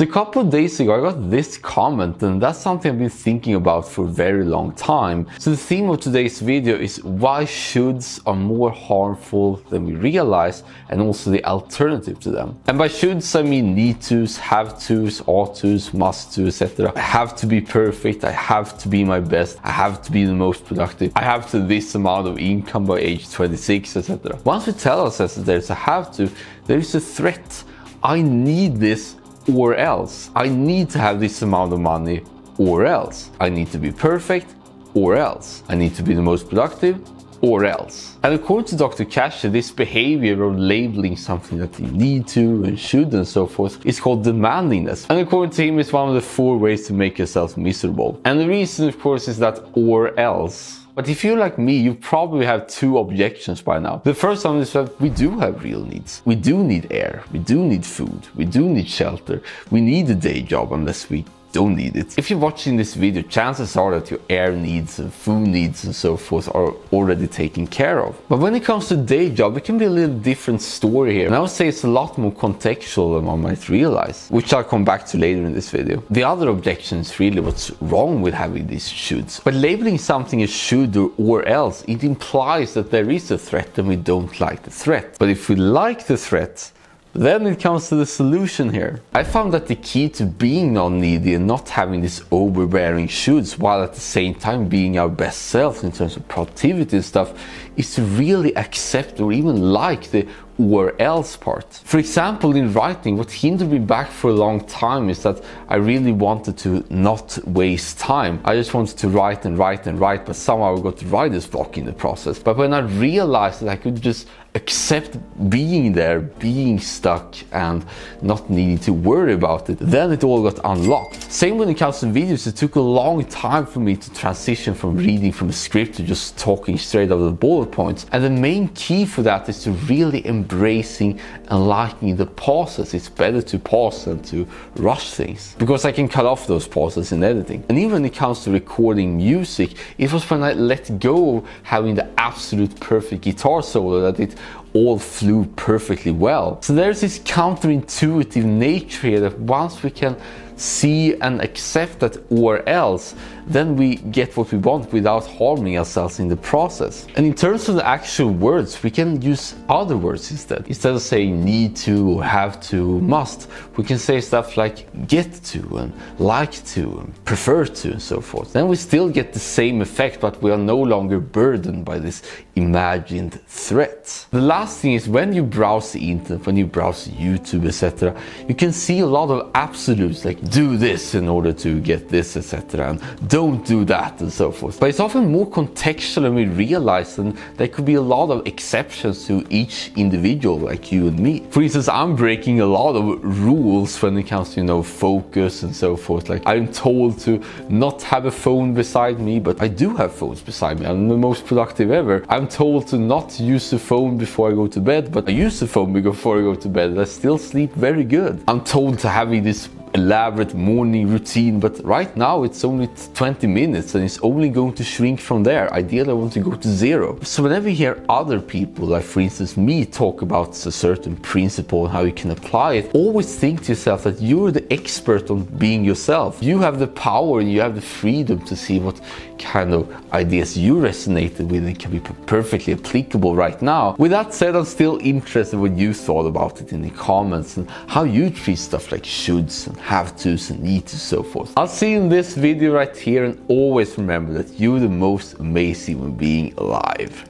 So a couple of days ago, I got this comment, and that's something I've been thinking about for a very long time. So the theme of today's video is why shoulds are more harmful than we realize, and also the alternative to them. And by shoulds, I mean need tos, have tos, ought tos, must to, etc. I have to be perfect, I have to be my best, I have to be the most productive, I have to this amount of income by age 26, etc. Once we tell ourselves that there's a have to, there is a threat. I need this or else. I need to have this amount of money or else. I need to be perfect or else. I need to be the most productive or else. And according to Dr. Cash, this behavior of labeling something that you need to and should and so forth is called demandingness. And according to him, it's one of the 4 ways to make yourself miserable. And the reason, of course, is that or else. But if you're like me, you probably have 2 objections by now. The first one is that we do have real needs. We do need air, we do need food, we do need shelter, we need a day job unless we don't need it. If you're watching this video, chances are that your air needs and food needs and so forth are already taken care of. But when it comes to day job, it can be a little different story here. And I would say it's a lot more contextual than one might realize, which I'll come back to later in this video. The other objection is really what's wrong with having these shoulds. But labeling something as should or else, it implies that there is a threat and we don't like the threat. But if we like the threat, then it comes to the solution here. I found that the key to being non-needy and not having these overbearing shoulds while at the same time being our best selves in terms of productivity and stuff is to really accept or even like the or else part. For example, in writing, what hindered me back for a long time is that I really wanted to not waste time. I just wanted to write and write and write, but somehow I got writer's block in the process. But when I realized that I could just accept being there, being stuck and not needing to worry about it, then it all got unlocked. Same when it comes to videos, it took a long time for me to transition from reading from a script to just talking straight out of the bullet points. And the main key for that is to really embracing and liking the pauses. It's better to pause than to rush things, because I can cut off those pauses in editing. And even when it comes to recording music, it was when I let go of having the absolute perfect guitar solo that it all flew perfectly well. So there's this counterintuitive nature here that once we can see and accept that or else, then we get what we want without harming ourselves in the process. And in terms of the actual words, we can use other words instead. Instead of saying need to, have to, must, we can say stuff like get to and like to and prefer to and so forth. Then we still get the same effect, but we are no longer burdened by this imagined threat. The last thing is when you browse the internet, when you browse YouTube, etc., you can see a lot of absolutes like do this in order to get this, etc., and don't do that and so forth. But it's often more contextual than we realize, and there could be a lot of exceptions to each individual like you and me. For instance, I'm breaking a lot of rules when it comes to, focus and so forth. Like I'm told to not have a phone beside me, but I do have phones beside me. I'm the most productive ever. I'm told to not use the phone before I go to bed, but I use the phone before I go to bed and I still sleep very good. I'm told to having this elaborate morning routine, but right now it's only 20 minutes and it's only going to shrink from there. Ideally I want to go to 0. So whenever you hear other people, like for instance me, talk about a certain principle and how you can apply it, always think to yourself that you're the expert on being yourself. You have the power and you have the freedom to see what kind of ideas you resonated with and can be perfectly applicable right now. With that said, I'm still interested in what you thought about it in the comments and how you treat stuff like shoulds and have tos and need to, so forth. I'll see you in this video right here, and always remember that you're the most amazing human being alive.